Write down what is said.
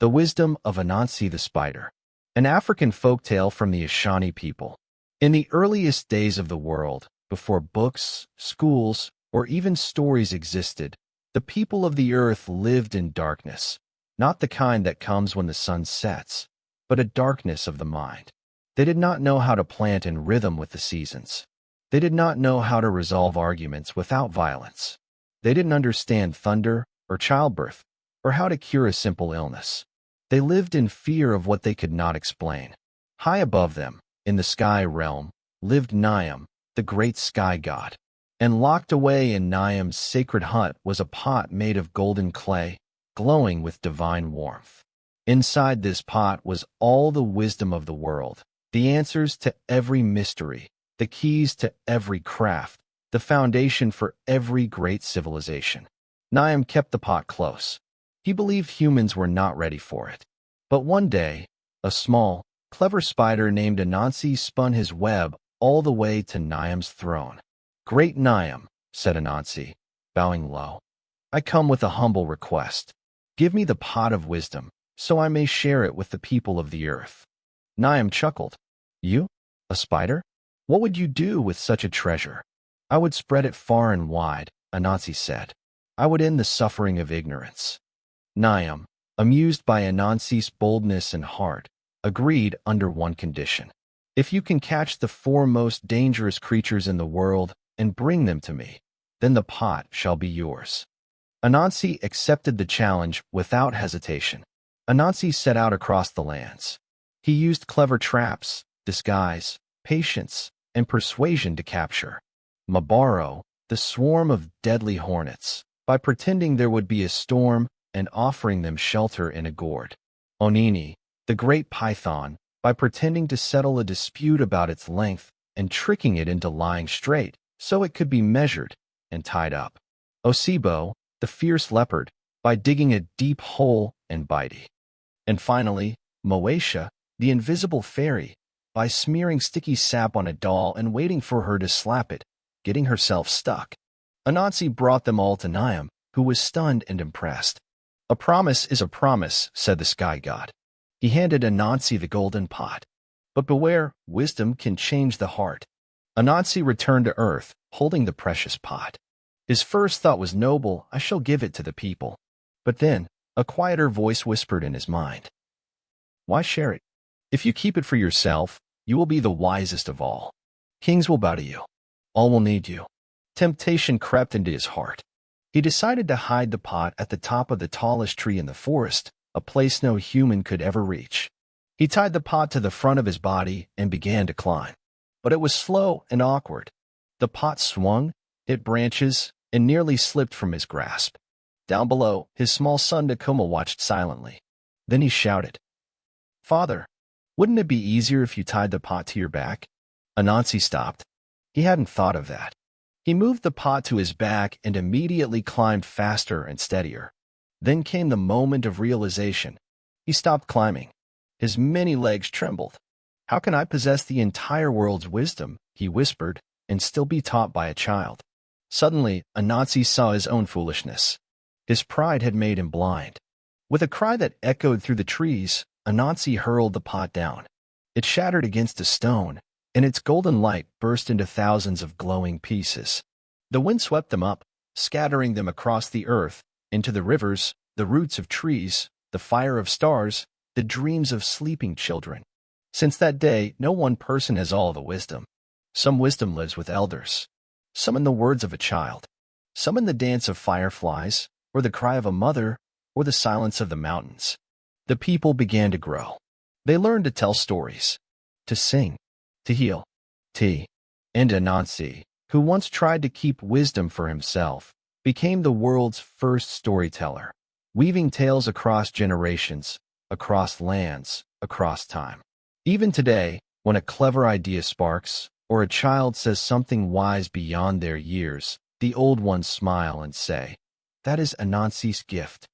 The Wisdom of Anansi the Spider, an African folktale from the Ashani people. In the earliest days of the world, before books, schools, or even stories existed, the people of the earth lived in darkness, not the kind that comes when the sun sets, but a darkness of the mind. They did not know how to plant in rhythm with the seasons. They did not know how to resolve arguments without violence. They didn't understand thunder or childbirth or how to cure a simple illness. They lived in fear of what they could not explain. High above them, in the sky realm, lived Niam, the great sky god. And locked away in Niam's sacred hut was a pot made of golden clay, glowing with divine warmth. Inside this pot was all the wisdom of the world, the answers to every mystery, the keys to every craft, the foundation for every great civilization. Niam kept the pot close. He believed humans were not ready for it. But one day, a small, clever spider named Anansi spun his web all the way to Niam's throne. "Great Niam," said Anansi, bowing low, "I come with a humble request. Give me the pot of wisdom, so I may share it with the people of the earth." Niam chuckled. "You? A spider? What would you do with such a treasure?" "I would spread it far and wide," Anansi said. "I would end the suffering of ignorance." Niam, amused by Anansi's boldness and heart, agreed under one condition. "If you can catch the four most dangerous creatures in the world and bring them to me, then the pot shall be yours." Anansi accepted the challenge without hesitation. Anansi set out across the lands. He used clever traps, disguise, patience, and persuasion to capture Mabaro, the swarm of deadly hornets, by pretending there would be a storm and offering them shelter in a gourd. Onini, the great python, by pretending to settle a dispute about its length and tricking it into lying straight so it could be measured and tied up. Osibo, the fierce leopard, by digging a deep hole and biting. And finally, Moesha, the invisible fairy, by smearing sticky sap on a doll and waiting for her to slap it, getting herself stuck. Anansi brought them all to Niam, who was stunned and impressed. "A promise is a promise," said the sky god. He handed Anansi the golden pot. "But beware, wisdom can change the heart." Anansi returned to earth, holding the precious pot. His first thought was noble, "I shall give it to the people." But then, a quieter voice whispered in his mind, "Why share it? If you keep it for yourself, you will be the wisest of all. Kings will bow to you. All will need you." Temptation crept into his heart. He decided to hide the pot at the top of the tallest tree in the forest, a place no human could ever reach. He tied the pot to the front of his body and began to climb. But it was slow and awkward. The pot swung, hit branches, and nearly slipped from his grasp. Down below, his small son Nakuma watched silently. Then he shouted, "Father, wouldn't it be easier if you tied the pot to your back?" Anansi stopped. He hadn't thought of that. He moved the pot to his back and immediately climbed faster and steadier. Then came the moment of realization. He stopped climbing. His many legs trembled. "How can I possess the entire world's wisdom," he whispered, "and still be taught by a child?" Suddenly, Anansi saw his own foolishness. His pride had made him blind. With a cry that echoed through the trees, Anansi hurled the pot down. It shattered against a stone, and its golden light burst into thousands of glowing pieces. The wind swept them up, scattering them across the earth, into the rivers, the roots of trees, the fire of stars, the dreams of sleeping children. Since that day, no one person has all the wisdom. Some wisdom lives with elders, some in the words of a child, some in the dance of fireflies, or the cry of a mother, or the silence of the mountains. The people began to grow. They learned to tell stories, to sing, to heal. And Anansi, who once tried to keep wisdom for himself, became the world's first storyteller, weaving tales across generations, across lands, across time. Even today, when a clever idea sparks, or a child says something wise beyond their years, the old ones smile and say, "That is Anansi's gift."